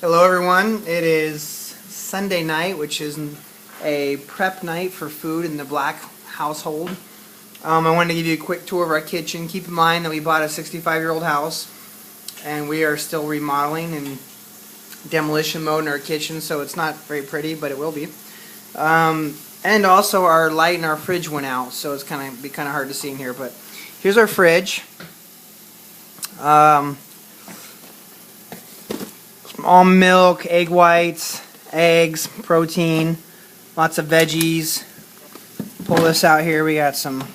Hello everyone, it is Sunday night, which is a prep night for food in the Black household. I wanted to give you a quick tour of our kitchen. Keep in mind that we bought a 65-year-old house and we are still remodeling and demolition mode in our kitchen, so it's not very pretty, but it will be. And also our light in our fridge went out, so it's kind of hard to see in here, but here's our fridge. Almond milk, egg whites, eggs, protein, lots of veggies. Pull this out here, we got some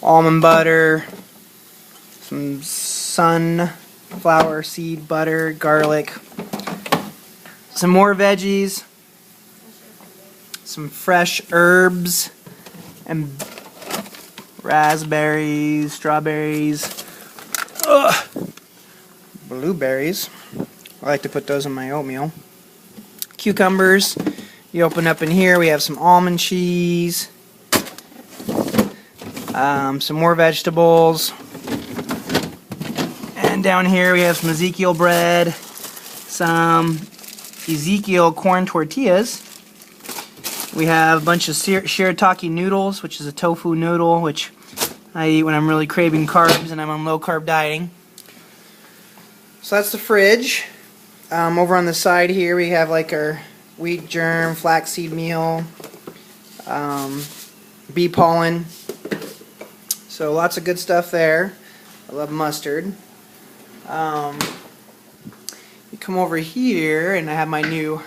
almond butter, some sunflower seed butter, garlic, some more veggies, some fresh herbs, and raspberries, strawberries, blueberries. I like to put those in my oatmeal. Cucumbers. You open up in here, we have some almond cheese, some more vegetables, and down here we have some Ezekiel bread, some Ezekiel corn tortillas. We have a bunch of shirataki noodles, which is a tofu noodle, which I eat when I'm really craving carbs and I'm on low carb dieting. So that's the fridge. Over on the side here we have like our wheat germ, flaxseed meal, bee pollen. So lots of good stuff there. I love mustard. You come over here and I have my new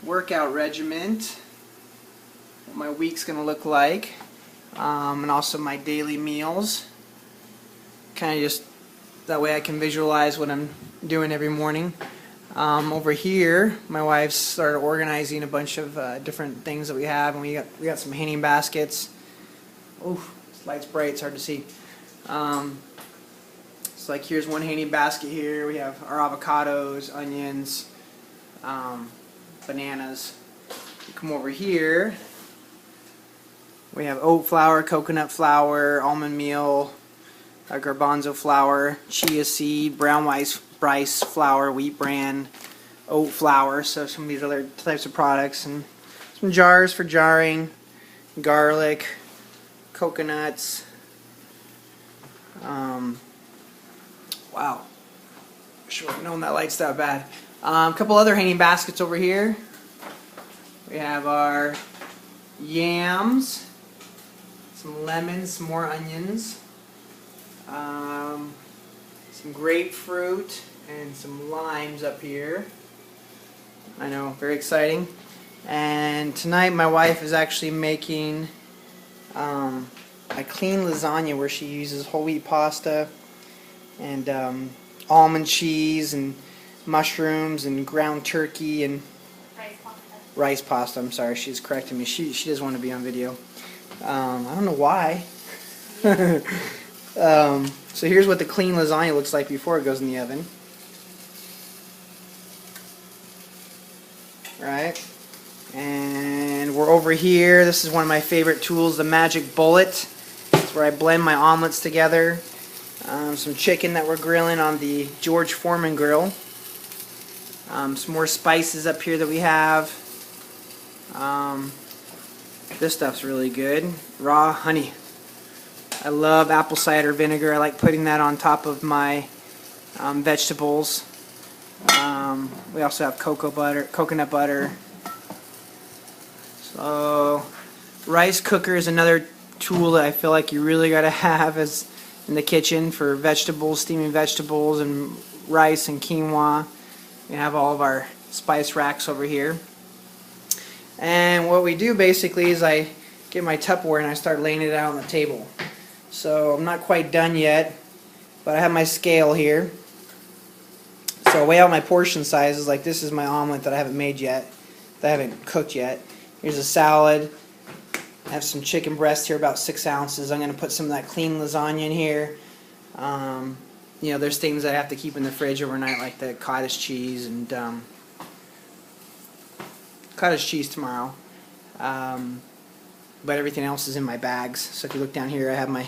workout regiment, what my week's going to look like, and also my daily meals. Kind of just that way I can visualize what I'm doing every morning. Over here, my wife started organizing a bunch of different things that we have, and we got some hanging baskets. Oof, this light's bright; it's hard to see. So like here's one hanging basket here. We have our avocados, onions, bananas. You come over here. We have oat flour, coconut flour, almond meal, garbanzo flour, chia seed, brown rice flour, wheat bran, oat flour, so some of these other types of products, and some jars for jarring, garlic, coconuts. Wow, should have known that light's that bad. A couple other hanging baskets over here. We have our yams, some lemons, some more onions, some grapefruit, and some limes up here. I know, very exciting. And tonight my wife is actually making a clean lasagna where she uses whole wheat pasta and almond cheese and mushrooms and ground turkey and rice pasta. I'm sorry, she's correcting me. She doesn't want to be on video. I don't know why. So here's what the clean lasagna looks like before it goes in the oven. Right? And we're over here. This is one of my favorite tools, the Magic Bullet. It's where I blend my omelets together. Some chicken that we're grilling on the George Foreman grill. Some more spices up here that we have. This stuff's really good. Raw honey. I love apple cider vinegar. I like putting that on top of my vegetables. We also have coconut butter. So, rice cooker is another tool that I feel like you really got to have in the kitchen for vegetables, steaming vegetables, and rice and quinoa. We have all of our spice racks over here. And what we do basically is I get my Tupperware and I start laying it out on the table. So I'm not quite done yet, but I have my scale here. So I weigh out my portion sizes. Like this is my omelet that I haven't made yet, that I haven't cooked yet. Here's a salad. I have some chicken breast here, about 6 ounces. I'm going to put some of that clean lasagna in here. You know, there's things I have to keep in the fridge overnight, like the cottage cheese and cottage cheese tomorrow. But everything else is in my bags. So if you look down here, I have my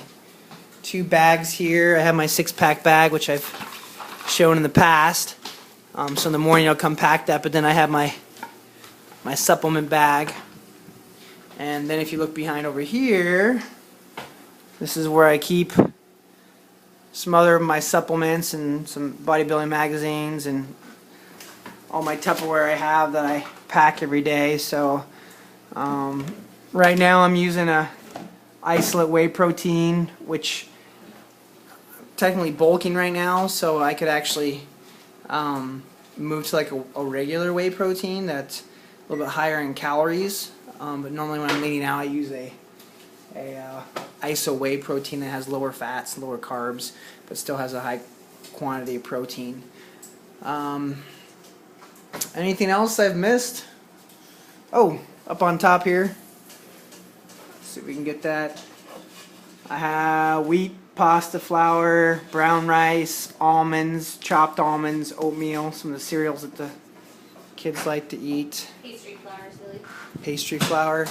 2 bags here. I have my 6-pack bag, which I've shown in the past. So in the morning I'll come pack that, but then I have my supplement bag. And then if you look behind over here, this is where I keep some other of my supplements and some bodybuilding magazines and all my Tupperware I have that I pack every day. So right now I'm using a isolate whey protein, which I'm technically bulking right now, so I could actually move to like a regular whey protein that's a little bit higher in calories. But normally when I'm leaning out, I use a iso whey protein that has lower fats, lower carbs, but still has a high quantity of protein. Anything else I've missed? Oh, up on top here. Let's see if we can get that. I have wheat, pasta flour, brown rice, almonds, chopped almonds, oatmeal, some of the cereals that the kids like to eat. Pastry flour, silly. Pastry flour.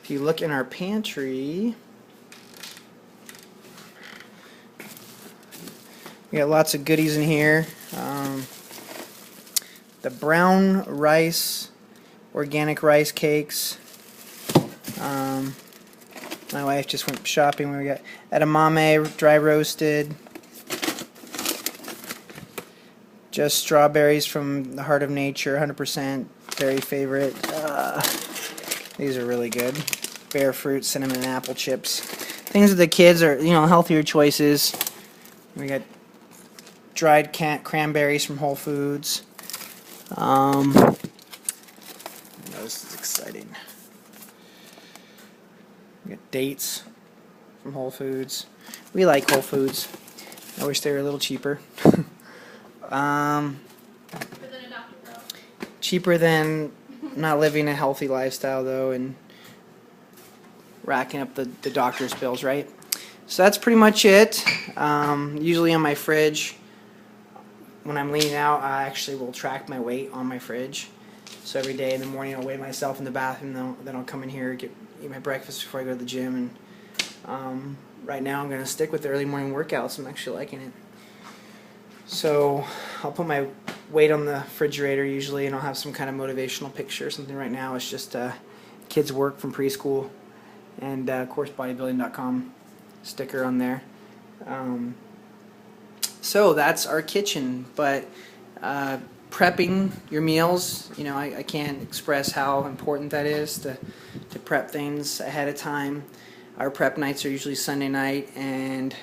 If you look in our pantry, we got lots of goodies in here. The brown rice, organic rice cakes. My wife just went shopping. We got edamame, dry roasted. Just strawberries from the heart of nature, 100%, very favorite. These are really good. Bear fruit, cinnamon, and apple chips. Things that the kids are, healthier choices. We got dried cranberries from Whole Foods. This is exciting. We got dates from Whole Foods. We like Whole Foods. I wish they were a little cheaper. Cheaper than not living a healthy lifestyle, though, and racking up the doctor's bills, right? So that's pretty much it. Usually on my fridge, when I'm leaning out, I actually will track my weight on my fridge. So every day in the morning I'll weigh myself in the bathroom, then I'll come in here, eat my breakfast before I go to the gym. And right now I'm going to stick with the early morning workouts. I'm actually liking it. So I'll put my weight on the refrigerator usually, and I'll have some kind of motivational picture or something. Right now it's just kids' work from preschool, and of course bodybuilding.com sticker on there. So that's our kitchen. But prepping your meals, I can't express how important that is to prep things ahead of time. Our prep nights are usually Sunday night and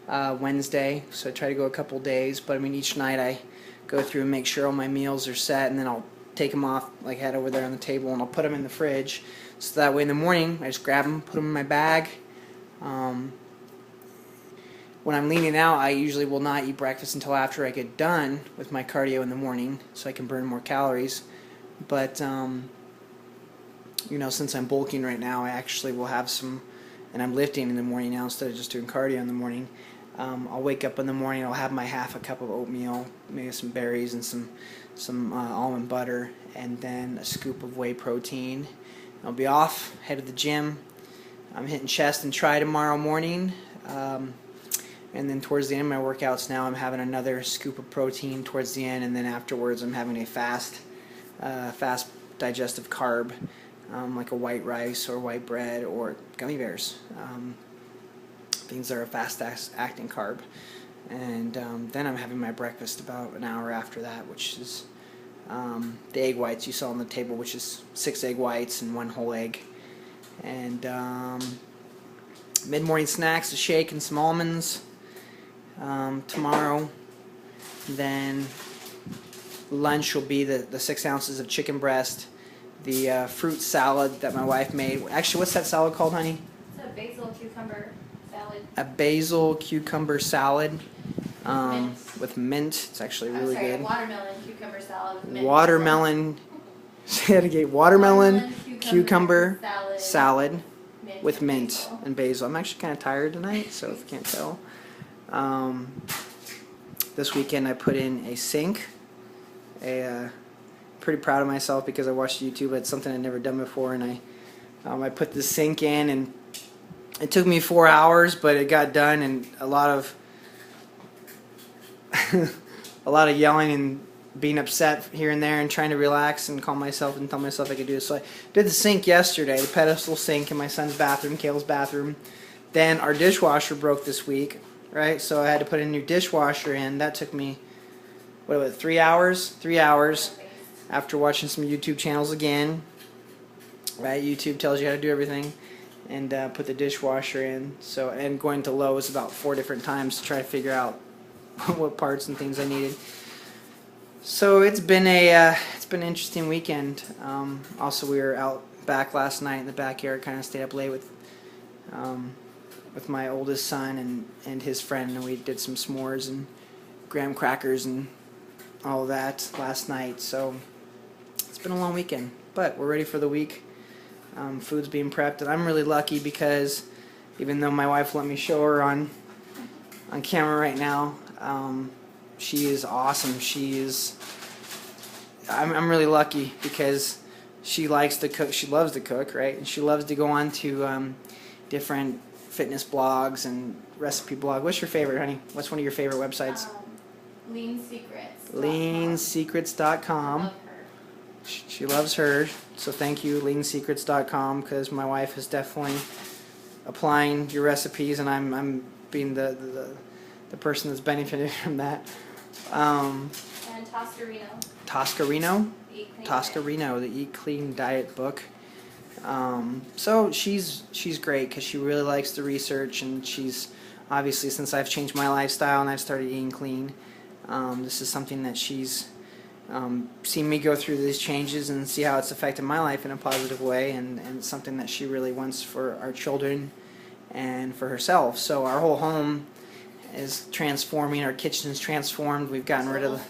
Wednesday, so I try to go a couple days, but each night I go through and make sure all my meals are set, and then I'll take them off, like head over there on the table, and I'll put them in the fridge, so that way in the morning I just grab them, put them in my bag. When I'm leaning out, I usually will not eat breakfast until after I get done with my cardio in the morning, so I can burn more calories. But since I'm bulking right now, I actually will have some, and I'm lifting in the morning now instead of just doing cardio in the morning. I'll wake up in the morning, I'll have my half a cup of oatmeal, maybe some berries and some almond butter, and then a scoop of whey protein. I'll be off, head to the gym. I'm hitting chest and tri tomorrow morning. And then towards the end of my workouts now, I'm having another scoop of protein towards the end, and then afterwards I'm having a fast digestive carb, like a white rice or white bread or gummy bears. Things that are a fast-acting carb. And then I'm having my breakfast about an hour after that, which is the egg whites you saw on the table, which is 6 egg whites and 1 whole egg. And mid-morning snacks, a shake and some almonds tomorrow. Then lunch will be the 6 ounces of chicken breast, the fruit salad that my wife made. Actually, what's that salad called, honey? It's a basil cucumber salad. A basil cucumber salad with mint. It's actually really good. Watermelon cucumber salad with mint. Watermelon. Say that again. Watermelon cucumber salad with mint and basil. I'm actually kind of tired tonight, so if you can't tell. This weekend I put in a sink. Pretty proud of myself because I watched YouTube. It's something I'd never done before, and I put the sink in, and it took me 4 hours, but it got done, and a lot of a lot of yelling and being upset here and there and trying to relax and calm myself and tell myself I could do it. So I did the sink yesterday, the pedestal sink in my son's bathroom, Kale's bathroom. Then our dishwasher broke this week, right? So I had to put a new dishwasher in. That took me, what was it, 3 hours? 3 hours after watching some YouTube channels again. Right, YouTube tells you how to do everything, and put the dishwasher in. So, and going to Lowe's about 4 different times to try to figure out what parts and things I needed. So it's been an interesting weekend. Also, we were out back last night in the backyard, kind of stayed up late with my oldest son and his friend, and we did some s'mores and graham crackers and all of that last night. So it's been a long weekend, but we're ready for the week. Food's being prepped, and I'm really lucky because even though my wife let me show her on camera right now, she is awesome. I'm really lucky because she likes to cook. She loves to cook, right? And she loves to go on to different fitness blogs and recipe blog. What's your favorite, honey? What's one of your favorite websites? Lean Secrets. Leansecrets.com. Love her. She loves her, so thank you, leansecrets.com, because my wife is definitely applying your recipes, and I'm being the person that's benefiting from that. And Toscarino. Toscarino? Toscarino, the Eat Clean Diet book. So she's great because she really likes the research, and she's obviously, since I've changed my lifestyle and I've started eating clean, this is something that she's seen me go through these changes and see how it's affected my life in a positive way, and it's something that she really wants for our children and for herself. So our whole home is transforming. Our kitchen is transformed. We've gotten rid of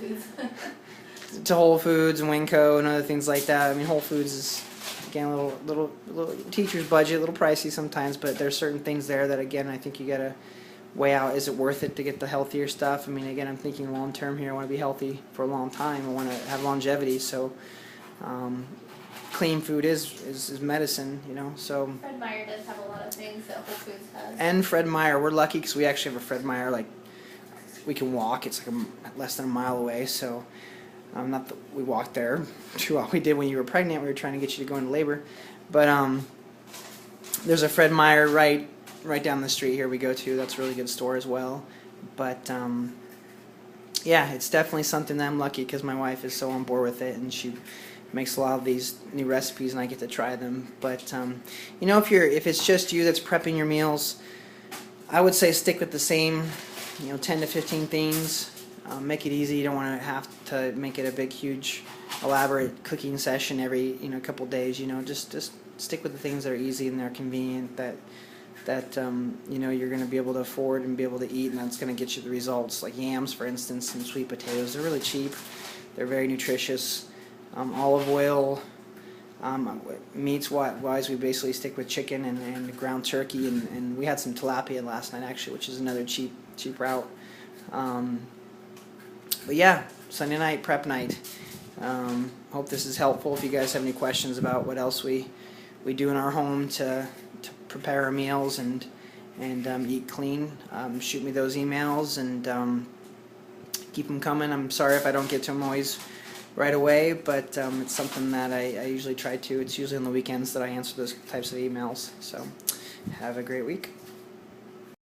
to Whole Foods and Winco and other things like that. I mean, Whole Foods is, again, a little teacher's budget, a little pricey sometimes, but there's certain things there that, again, I think you gotta weigh out. Is it worth it to get the healthier stuff? I mean, again, I'm thinking long term here. I want to be healthy for a long time. I want to have longevity. So clean food is medicine, you know. So Fred Meyer does have a lot of things that Whole Foods has. and Fred Meyer, we're lucky because we actually have a Fred Meyer, like, we can walk. It's like less than a mile away. So not that we walked there. We did when you were pregnant. We were trying to get you to go into labor, but there's a Fred Meyer right down the street here we go to. That's a really good store as well. But yeah, it's definitely something that I'm lucky because my wife is so on board with it, and she makes a lot of these new recipes, and I get to try them. But you know, if it's just you that's prepping your meals, I would say stick with the same, 10 to 15 things. Make it easy. You don't want to have to make it a big, huge, elaborate cooking session every couple days. Just stick with the things that are easy and they're convenient, that you're going to be able to afford and be able to eat, and that's going to get you the results. Like yams, for instance, and sweet potatoes. They're really cheap. They're very nutritious. Olive oil. Meats wise, we basically stick with chicken and ground turkey, and we had some tilapia last night actually, which is another cheap route. But yeah, Sunday night prep night. Hope this is helpful. If you guys have any questions about what else we do in our home to prepare our meals and eat clean, shoot me those emails and keep them coming. I'm sorry if I don't get to them always right away, but it's something that I usually try to. It's usually on the weekends that I answer those types of emails. So have a great week.